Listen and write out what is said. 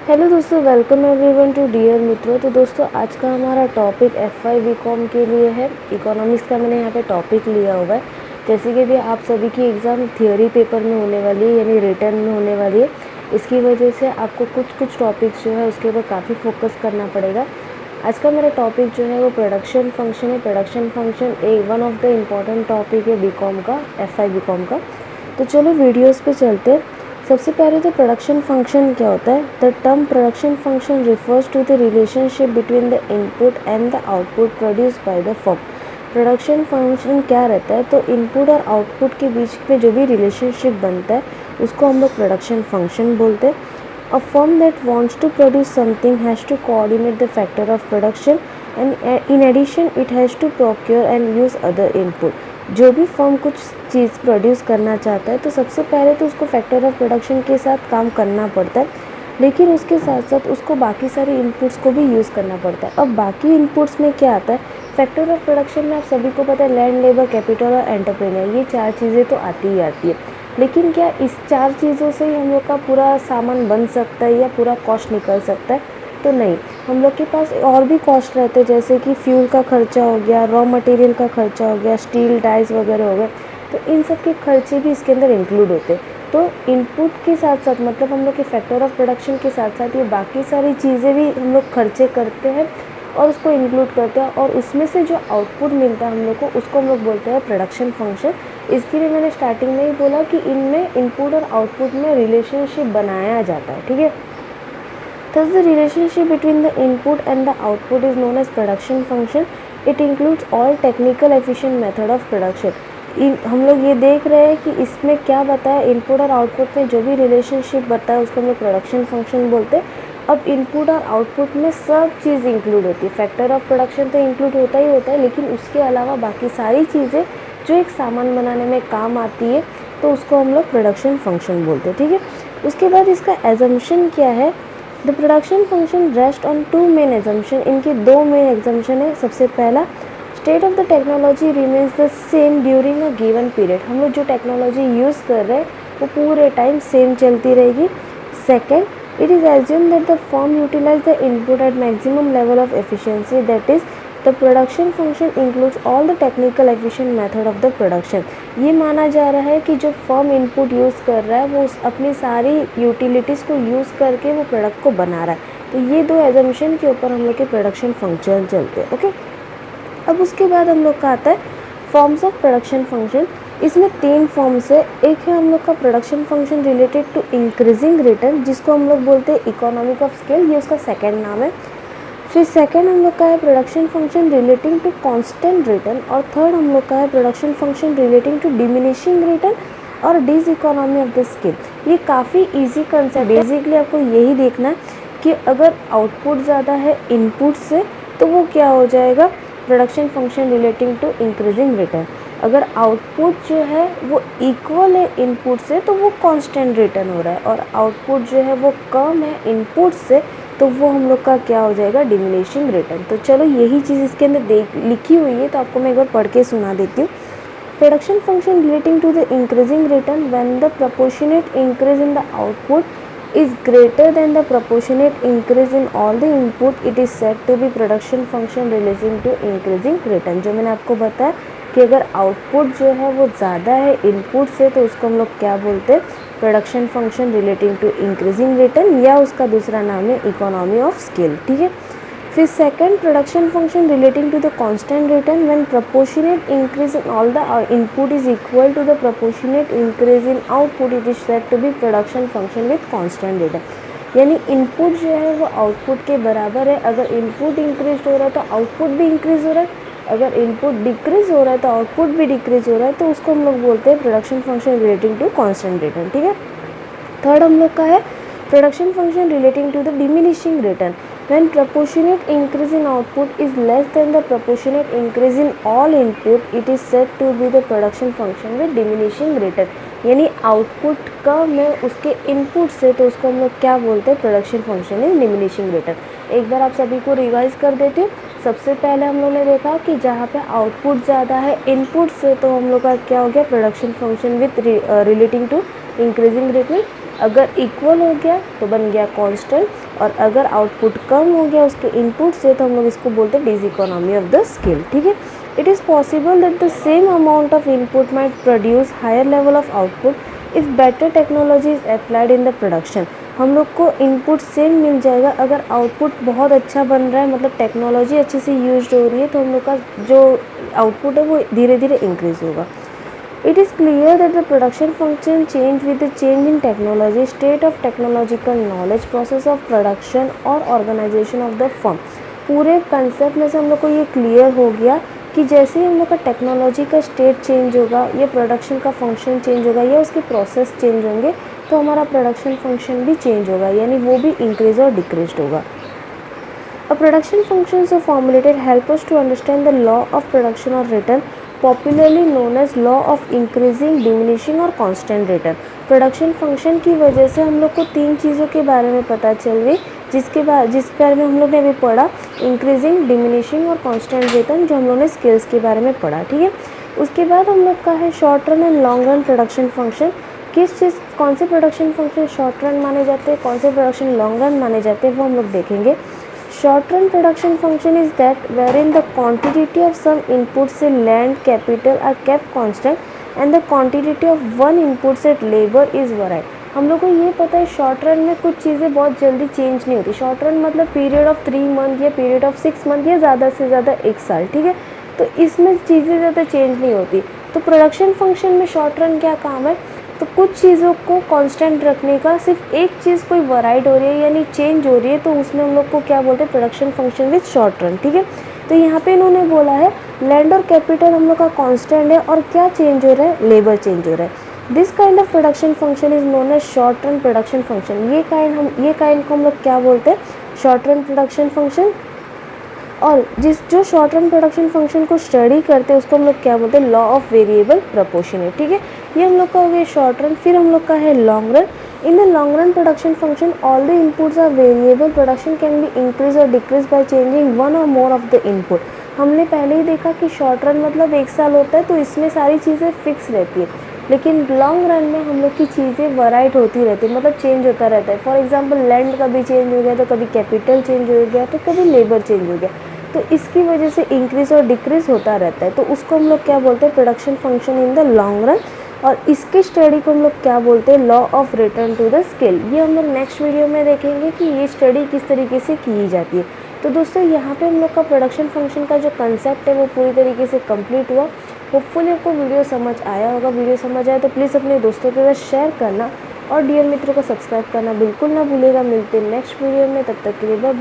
Hello दोस्तों, welcome everyone to dear मित्रों। तो दोस्तों आज का हमारा टॉपिक FY बीकॉम के लिए है। इकोनॉमिक्स का मैंने यहाँ पे टॉपिक लिया हुआ है। जैसे कि भी आप सभी की एग्ज़ाम थियोरी पेपर में होने वाली है, यानी रिटर्न में होने वाली है। इसकी वजह से आपको कुछ टॉपिक्स जो है उसके ऊपर काफ़ी फोकस करना पड़ेगा। आज का मेरा टॉपिक जो है वो प्रोडक्शन फंक्शन है। Production function one of the important topic है बीकॉम का, FY बीकॉम का। तो चलो वीडियोज़ पे चलते हैं। सबसे पहले तो प्रोडक्शन फंक्शन क्या होता है। The term production function refers to the relationship between the input and the output produce by the firm. Production function क्या रहता है, तो इनपुट और आउटपुट के बीच में जो भी रिलेशनशिप बनता है उसको हम लोग प्रोडक्शन फंक्शन बोलते हैं। A firm that wants to produce something has to coordinate the factor of production and in addition it has to procure and use other input. जो भी फर्म कुछ चीज़ प्रोड्यूस करना चाहता है तो सबसे पहले तो उसको फैक्टर ऑफ प्रोडक्शन के साथ काम करना पड़ता है, लेकिन उसके साथ साथ उसको बाकी सारे इनपुट्स को भी यूज़ करना पड़ता है। अब बाकी इनपुट्स में क्या आता है, फैक्टर ऑफ प्रोडक्शन में आप सभी को पता है लैंड, लेबर, कैपिटल और एंटरप्रेन्योर, ये 4 चीज़ें तो आती ही आती है। लेकिन क्या इस 4 चीज़ों से ही हम लोग का पूरा सामान बन सकता है या पूरा कॉस्ट निकल सकता है? तो नहीं, हम लोग के पास और भी कॉस्ट रहते हैं, जैसे कि फ्यूल का खर्चा हो गया, रॉ मटेरियल का खर्चा हो गया, स्टील डाइस वगैरह हो गए। तो इन सब के खर्चे भी इसके अंदर इंक्लूड होते हैं। तो इनपुट के साथ साथ मतलब हम लोग के फैक्टर ऑफ प्रोडक्शन के साथ साथ ये बाकी सारी चीज़ें भी हम लोग खर्चे करते हैं और उसको इंक्लूड करते हैं, और उसमें से जो आउटपुट मिलता है हम लोग को उसको हम लोग बोलते हैं प्रोडक्शन फंक्शन। इसके लिए मैंने स्टार्टिंग में ही बोला कि इनमें इनपुट और आउटपुट में रिलेशनशिप बनाया जाता है, ठीक है। Thus, the relationship between the input and the output is known as production function. It includes all technical efficient method of production. हम लोग ये देख रहे हैं कि इसमें क्या बताया, इनपुट और आउटपुट में जो भी रिलेशनशिप बताया उसको हम लोग प्रोडक्शन फंक्शन बोलते हैं। अब इनपुट और आउटपुट में सब चीज़ इंक्लूड होती है। फैक्टर ऑफ प्रोडक्शन तो इंक्लूड होता ही होता है, लेकिन उसके अलावा बाकी सारी चीज़ें जो एक सामान बनाने में काम आती है तो उसको हम लोग प्रोडक्शन फंक्शन बोलते हैं, ठीक है। उसके बाद इसका एजम्पशन क्या है, the production function rest on 2 main assumption. इनकी 2 मेन एग्जाम्पशन है। सबसे पहला, state of the technology remains the same during a given period. हम लोग जो टेक्नोलॉजी यूज़ कर रहे हैं वो पूरे टाइम सेम चलती रहेगी। Second, it is assume that the firm utilise the input at maximum level of efficiency, that is the production function includes all the technical efficient method of the production. ये माना जा रहा है कि जो firm input use कर रहा है वो अपनी सारी यूटिलिटीज़ को यूज़ करके वो प्रोडक्ट को बना रहा है। तो ये 2 एजम्पशन के ऊपर हम लोग के प्रोडक्शन फंक्शन चलते हैं, ओके। अब उसके बाद हम लोग का आता है फॉर्म्स ऑफ प्रोडक्शन फंक्शन। इसमें 3 फॉर्म्स है। एक है हम लोग का production function related to increasing return, जिसको हम लोग बोलते हैं इकोनॉमिक ऑफ स्केल, ये उसका सेकेंड नाम है। फिर सेकेंड हम लोग का है production function relating to constant return, और थर्ड हम लोग का है production function relating to diminishing return और diseconomy of the scale. ये काफ़ी इजी कंसेप्ट। बेसिकली आपको यही देखना है कि अगर आउटपुट ज़्यादा है इनपुट से तो वो क्या हो जाएगा, production function relating to increasing return. अगर आउटपुट जो है वो इक्वल है इनपुट से तो वो कांस्टेंट रिटर्न हो रहा है, और आउटपुट जो है वो कम है इनपुट से तो वो हम लोग का क्या हो जाएगा, डिमिनिशिंग रिटर्न। तो चलो यही चीज़ इसके अंदर लिखी हुई है, तो आपको मैं एक बार पढ़ के सुना देती हूँ। Production function relating to the increasing return when the proportionate increase in the output is greater than the proportionate increase in all the input, it is said to be production function relating to increasing return। जो मैंने आपको बताया कि अगर output जो है वो ज़्यादा है इनपुट से तो उसको हम लोग क्या बोलते हैं, production function relating to increasing return, या उसका दूसरा नाम है इकोनॉमी ऑफ स्केल, ठीक है। फिर second, production function relating to the constant return when proportionate increase in all the input is equal to the proportionate increase in output, it is said to be production function with constant return. यानी input जो है वो output के बराबर है। अगर input increase हो रहा है तो आउटपुट भी इंक्रीज हो रहा है, अगर इनपुट डिक्रीज हो रहा है तो आउटपुट भी डिक्रीज हो रहा है, तो उसको हम लोग बोलते हैं production function relating to constant return, ठीक है। थर्ड हम लोग का है production function relating to the diminishing return when proportionate increase in output is less than the proportionate increase in all input, it is said to be the production function with diminishing return। यानी output कम है उसके input से तो उसको हम लोग क्या बोलते हैं, production function is diminishing return. एक बार आप सभी को रिवाइज कर देती हूँ। सबसे पहले हम लोग ने देखा कि जहाँ पे आउटपुट ज़्यादा है इनपुट से तो हम लोग का क्या हो गया, production function with relating to increasing return. अगर इक्वल हो गया तो बन गया कांस्टेंट, और अगर आउटपुट कम हो गया उसके इनपुट से तो हम लोग इसको बोलते हैं डिसइकोनॉमी ऑफ द स्केल, ठीक है। It is possible that the same amount of input might produce higher level of output if better technology is applied in the production. हम लोग को इनपुट सेम मिल जाएगा अगर आउटपुट बहुत अच्छा बन रहा है, मतलब टेक्नोलॉजी अच्छे से यूज हो रही है, तो हम लोग का जो आउटपुट है वो धीरे धीरे इंक्रीज़ होगा। It is clear that the production function change with the change in technology, state of technological knowledge, process of production और organization of the firm। पूरे कंसेप्ट में से हम लोग को ये क्लियर हो गया कि जैसे ही हम लोग का टेक्नोलॉजी का स्टेट चेंज होगा या प्रोडक्शन का फंक्शन चेंज होगा या उसके प्रोसेस चेंज होंगे तो हमारा प्रोडक्शन फंक्शन भी चेंज होगा, यानी वो भी इंक्रीज और डिक्रीज होगा। A production function so formulated help us to understand the law of production or return, popularly known as law of increasing, diminishing और कांस्टेंट रिटर्न। प्रोडक्शन फंक्शन की वजह से हम लोग को 3 चीज़ों के बारे में पता चल गई, जिस बारे में हम लोग ने अभी पढ़ा, इंक्रीजिंग, डिमिनिशिंग और कांस्टेंट रिटर्न, जो हम लोग ने स्केल्स के बारे में पढ़ा, ठीक है। उसके बाद हम लोग का है short run and long run production function. कौन से प्रोडक्शन फंक्शन शॉर्ट रन माने जाते हैं, कौन से प्रोडक्शन लॉन्ग रन माने जाते हैं, वो हम लोग देखेंगे। Short run production function is that wherein the quantity of some inputs say land, capital are kept constant and the quantity of one input set labor is varied। हम लोग को ये पता है शॉर्ट रन में कुछ चीज़ें बहुत जल्दी चेंज नहीं होती। शॉर्ट रन मतलब पीरियड ऑफ 3 मंथ या पीरियड ऑफ 6 मंथ या ज़्यादा से ज़्यादा 1 साल, ठीक है। तो इसमें चीज़ें ज़्यादा चेंज नहीं होती। तो प्रोडक्शन फंक्शन में शॉर्ट रन क्या काम है, तो कुछ चीज़ों को कांस्टेंट रखने का, सिर्फ एक चीज़ कोई वराइड हो रही है यानी चेंज हो रही है, तो उसमें हम लोग को क्या बोलते हैं, production function with short run, ठीक है। तो यहाँ पे इन्होंने बोला है लैंड और कैपिटल हम लोग का कांस्टेंट है और क्या चेंज हो रहा है, लेबर चेंज हो रहा है। This kind of production function is known as short run production function. ये काइंड को हम लोग क्या बोलते हैं, शॉर्ट रन प्रोडक्शन फंक्शन। और जो शॉर्ट रन प्रोडक्शन फंक्शन को स्टडी करते हैं उसको हम लोग क्या बोलते हैं, लॉ ऑफ वेरिएबल प्रोपोर्शनेट, ठीक है। ये हम लोग का हो गया शॉर्ट रन। फिर हम लोग का है long run. In the long run production function all the inputs are variable, production can be increase or decrease by changing one or more of the input. हमने पहले ही देखा कि शॉर्ट रन मतलब 1 साल होता है, तो इसमें सारी चीज़ें फिक्स रहती है, लेकिन लॉन्ग रन में हम लोग की चीज़ें वराइट होती रहती है, मतलब चेंज होता रहता है। फॉर एग्जांपल लैंड कभी चेंज हो गया तो कभी कैपिटल चेंज हो गया तो कभी लेबर चेंज हो गया, तो इसकी वजह से इंक्रीज और डिक्रीज होता रहता है। तो उसको हम लोग क्या बोलते हैं, production function in the long run. और इसके स्टडी को हम लोग क्या बोलते हैं, law of return to the scale. ये हम लोग नेक्स्ट वीडियो में देखेंगे कि ये स्टडी किस तरीके से की जाती है। तो दोस्तों यहाँ पे हम लोग का प्रोडक्शन फंक्शन का जो कंसेप्ट है वो पूरी तरीके से कंप्लीट हुआ। होपफुली आपको वीडियो समझ आया होगा। वीडियो समझ आया तो प्लीज़ अपने दोस्तों के साथ शेयर करना और डियर मित्रों को सब्सक्राइब करना बिल्कुल ना भूलेगा। मिलते हैं नेक्स्ट वीडियो में, तब तक के लिए बाय बाय।